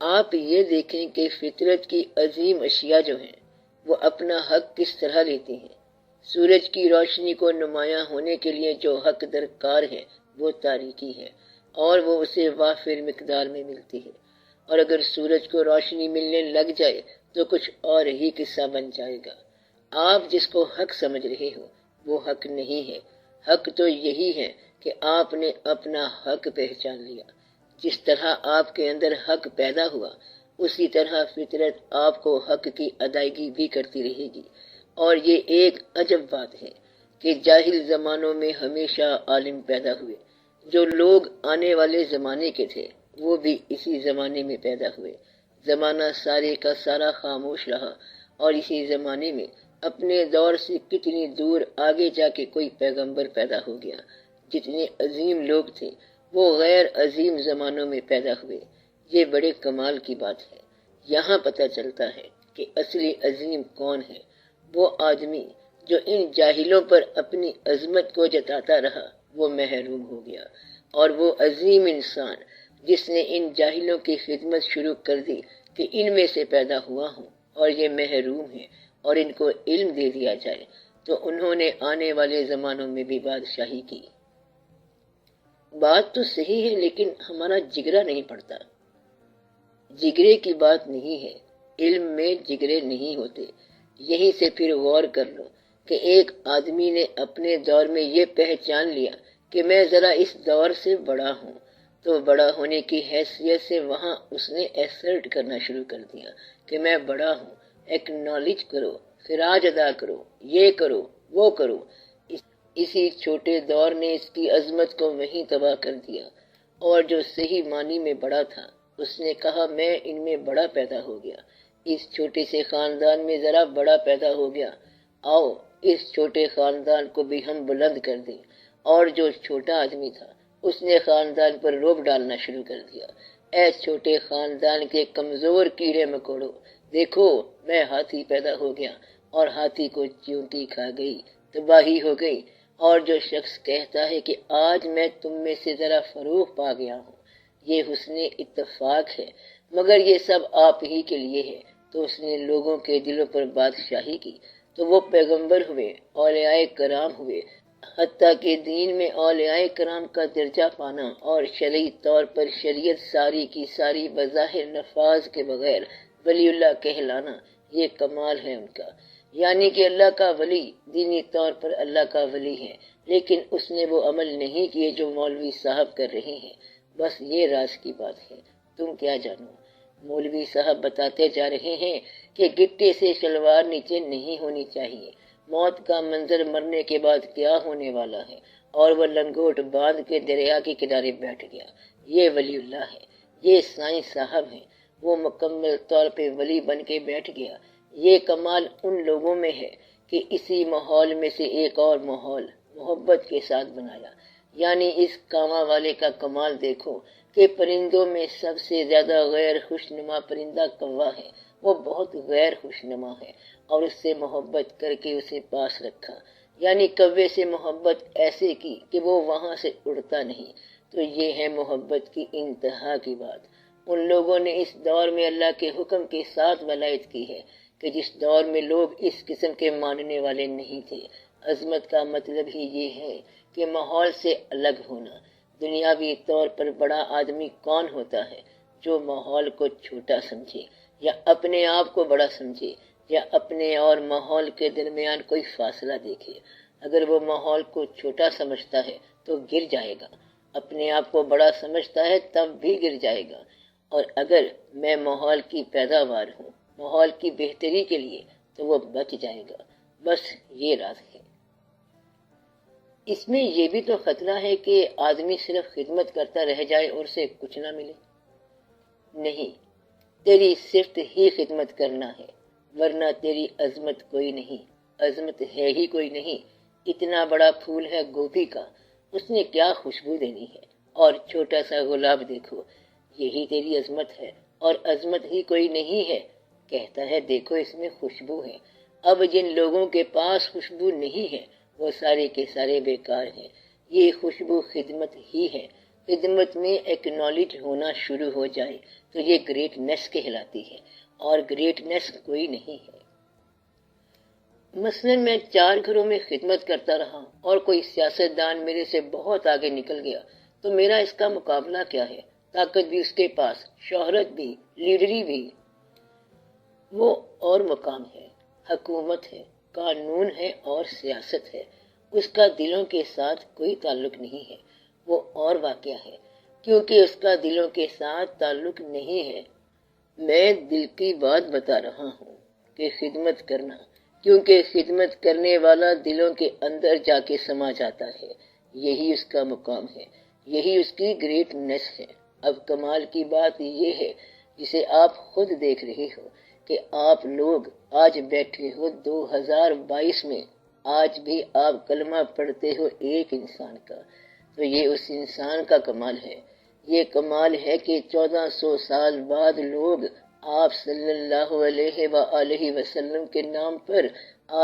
آپ یہ دیکھیں کہ فطرت کی عظیم اشیاء جو ہیں وہ اپنا حق کس طرح لیتی ہیں۔ سورج کی روشنی کو نمایاں ہونے کے لیے جو حق درکار ہے وہ تاریکی ہے، اور وہ اسے وافر مقدار میں ملتی ہے، اور اگر سورج کو روشنی ملنے لگ جائے تو کچھ اور ہی قصہ بن جائے گا۔ آپ جس کو حق سمجھ رہے ہو وہ حق نہیں ہے۔ حق تو یہی ہے کہ آپ نے اپنا حق پہچان لیا۔ جس طرح آپ کے اندر حق پیدا ہوا اسی طرح فطرت آپ کو حق کی ادائیگی بھی کرتی رہے گی۔ اور یہ ایک عجب بات ہے کہ جاہل زمانوں میں ہمیشہ عالم پیدا ہوئے۔ جو لوگ آنے والے زمانے کے تھے وہ بھی اسی زمانے میں پیدا ہوئے۔ زمانہ سارے کا سارا خاموش رہا، اور اسی زمانے میں اپنے دور سے کتنی دور آگے جا کے کوئی پیغمبر پیدا ہو گیا۔ جتنے عظیم لوگ تھے وہ غیر عظیم زمانوں میں پیدا ہوئے۔ یہ بڑے کمال کی بات ہے۔ یہاں پتہ چلتا ہے کہ اصلی عظیم کون ہے۔ وہ آدمی جو ان جاہلوں پر اپنی عظمت کو جتاتا رہا وہ محروم ہو گیا، اور وہ عظیم انسان جس نے ان جاہلوں کی خدمت شروع کر دی کہ ان میں سے پیدا ہوا ہوں اور یہ محروم ہیں اور ان کو علم دے دیا جائے، تو انہوں نے آنے والے زمانوں میں بھی بادشاہی کی۔ بات تو صحیح ہے لیکن ہمارا جگرا نہیں پڑتا۔ جگرے کی بات نہیں ہے، علم میں جگرے نہیں ہوتے۔ یہیں سے پھر غور کر لو کہ ایک آدمی نے اپنے دور میں یہ پہچان لیا کہ میں ذرا اس دور سے بڑا ہوں، تو بڑا ہونے کی حیثیت سے وہاں اس نے ایسرٹ کرنا شروع کر دیا کہ میں بڑا ہوں۔ ایکنالج کرو، خراج ادا کرو، یہ کرو وہ کرو۔ اسی چھوٹے دور نے اس کی عظمت کو وہیں تباہ کر دیا، اور جو صحیح معنی میں بڑا تھا اس نے کہا میں ان میں بڑا پیدا ہو گیا، اس چھوٹے سے خاندان میں ذرا بڑا پیدا ہو گیا، آؤ اس چھوٹے خاندان کو بھی ہم بلند کر دیں۔ اور جو چھوٹا آدمی تھا اس نے خاندان پر روب ڈالنا شروع کر دیا، اے چھوٹے خاندان کے کمزور کیڑے مکوڑو، دیکھو میں ہاتھی پیدا ہو گیا، اور ہاتھی کو چیونٹی کھا گئی، تباہی ہو گئی۔ اور جو شخص کہتا ہے کہ آج میں تم میں سے ذرا فروغ پا گیا ہوں، یہ حسن اتفاق ہے، مگر یہ سب آپ ہی کے لیے ہے، تو اس نے لوگوں کے دلوں پر بادشاہی کی، تو وہ پیغمبر ہوئے، اولیاء کرام ہوئے۔ حتیٰ کہ دین میں اولیاء کرام کا درجہ پانا اور شرعی طور پر شریعت ساری کی ساری بظاہر نفاذ کے بغیر ولی اللہ کہلانا، یہ کمال ہے ان کا۔ یعنی کہ اللہ کا ولی دینی طور پر اللہ کا ولی ہے، لیکن اس نے وہ عمل نہیں کیے جو مولوی صاحب کر رہے ہیں۔ بس یہ راز کی بات ہے، تم کیا جانو۔ مولوی صاحب بتاتے جا رہے ہیں کہ گٹے سے شلوار نیچے نہیں ہونی چاہیے، موت کا منظر مرنے کے بعد کیا ہونے والا ہے، اور وہ لنگوٹ باندھ کے دریا کے کنارے بیٹھ گیا۔ یہ ولی اللہ ہے۔ یہ سائنس صاحب ہیں، وہ مکمل طور پہ ولی بن کے بیٹھ گیا۔ یہ کمال ان لوگوں میں ہے کہ اسی ماحول میں سے ایک اور ماحول محبت کے ساتھ بنایا۔ یعنی اس کاما والے کا کمال دیکھو کہ پرندوں میں سب سے زیادہ غیر خوشنما پرندہ کوا ہے، وہ بہت غیر خوشنما ہے، اور اس سے محبت کر کے اسے پاس رکھا۔ یعنی کوے سے محبت ایسے کی کہ وہ وہاں سے اڑتا نہیں۔ تو یہ ہے محبت کی انتہا کی بات۔ ان لوگوں نے اس دور میں اللہ کے حکم کے ساتھ ولایت کی ہے کہ جس دور میں لوگ اس قسم کے ماننے والے نہیں تھے۔ عظمت کا مطلب ہی یہ ہے کہ ماحول سے الگ ہونا۔ دنیاوی طور پر بڑا آدمی کون ہوتا ہے؟ جو ماحول کو چھوٹا سمجھے، یا اپنے آپ کو بڑا سمجھے، یا اپنے اور ماحول کے درمیان کوئی فاصلہ دیکھے۔ اگر وہ ماحول کو چھوٹا سمجھتا ہے تو گر جائے گا، اپنے آپ کو بڑا سمجھتا ہے تب بھی گر جائے گا۔ اور اگر میں ماحول کی پیداوار ہوں، ماحول کی بہتری کے لیے، تو وہ بچ جائے گا۔ بس یہ راز ہے۔ اس میں یہ بھی تو خطرہ ہے کہ آدمی صرف خدمت کرتا رہ جائے اور اسے کچھ نہ ملے۔ نہیں، تیری صرف ہی خدمت کرنا ہے، ورنہ تیری عظمت کوئی نہیں، عظمت ہے ہی کوئی نہیں۔ اتنا بڑا پھول ہے گوبھی کا، اس نے کیا خوشبو دینی ہے، اور چھوٹا سا گلاب دیکھو، یہی تیری عظمت ہے، اور عظمت ہی کوئی نہیں ہے۔ کہتا ہے دیکھو اس میں خوشبو ہے۔ اب جن لوگوں کے پاس خوشبو نہیں ہے وہ سارے کے سارے بیکار ہیں۔ یہ خوشبو خدمت ہی ہے۔ خدمت میں ایکنالج ہونا شروع ہو جائے تو یہ گریٹنیس کہلاتی ہے، اور گریٹنیس کوئی نہیں ہے۔ مثلاً میں 4 گھروں میں خدمت کرتا رہا اور کوئی سیاستدان میرے سے بہت آگے نکل گیا تو میرا اس کا مقابلہ کیا ہے؟ طاقت بھی اس کے پاس، شہرت بھی، لیڈری بھی۔ وہ اور مقام ہے، حکومت ہے، قانون ہے اور سیاست ہے، اس کا دلوں کے ساتھ کوئی تعلق نہیں ہے۔ وہ اور واقعہ ہے کیونکہ اس کا دلوں کے ساتھ تعلق نہیں ہے۔ میں دل کی بات بتا رہا ہوں کہ خدمت کرنا، کیونکہ خدمت کرنے والا دلوں کے اندر جا کے سما جاتا ہے، یہی اس کا مقام ہے، یہی اس کی گریٹنیس ہے۔ اب کمال کی بات یہ ہے جسے آپ خود دیکھ رہے ہو کہ آپ لوگ آج بیٹھے ہو 2022 میں، آج بھی آپ کلمہ پڑھتے ہو ایک انسان کا، تو یہ اس انسان کا کمال ہے۔ یہ کمال ہے کہ 1400 سال بعد لوگ آپ صلی اللہ علیہ وآلہ وسلم کے نام پر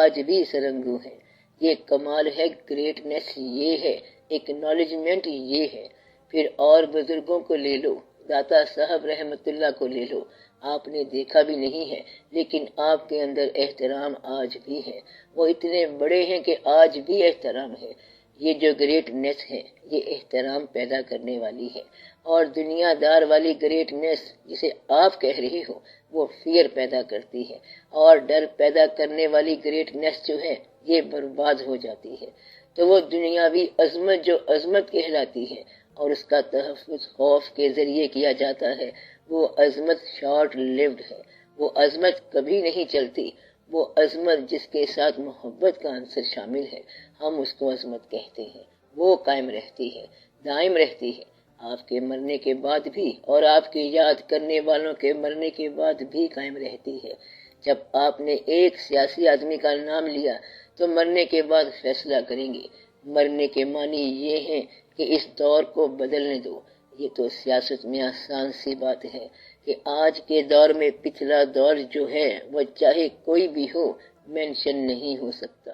آج بھی سرنگو ہیں۔ یہ کمال ہے، گریٹنیس یہ ہے، ایکنالجمنٹ یہ ہے۔ پھر اور بزرگوں کو لے لو، داتا صاحب رحمت اللہ کو لے لو، آپ نے دیکھا بھی نہیں ہے لیکن آپ کے اندر احترام آج بھی ہے، وہ اتنے بڑے ہیں کہ آج بھی احترام ہے۔ یہ جو گریٹنیس ہے یہ احترام پیدا کرنے والی ہے، اور دنیا دار والی گریٹنیس جسے آپ کہہ رہے ہو وہ فیئر پیدا کرتی ہے، اور ڈر پیدا کرنے والی گریٹنیس جو ہے یہ برباد ہو جاتی ہے۔ تو وہ دنیاوی عظمت جو عظمت کہلاتی ہے اور اس کا تحفظ خوف کے ذریعے کیا جاتا ہے، وہ عظمت شارٹ لیوڈ ہے، وہ عظمت کبھی نہیں چلتی۔ وہ عظمت جس کے ساتھ محبت کا عنصر شامل ہے، ہم اس کو عظمت کہتے ہیں، وہ قائم رہتی ہے، دائم رہتی ہے، آپ کے مرنے کے بعد بھی، اور آپ کے یاد کرنے والوں کے مرنے کے بعد بھی قائم رہتی ہے۔ جب آپ نے ایک سیاسی آدمی کا نام لیا تو مرنے کے بعد فیصلہ کریں گے، مرنے کے معنی یہ ہے کہ اس دور کو بدلنے دو۔ یہ تو سیاست میں آسان سی بات ہے کہ آج کے دور میں پچھلا دور جو ہے وہ چاہے کوئی بھی ہو مینشن نہیں ہو سکتا۔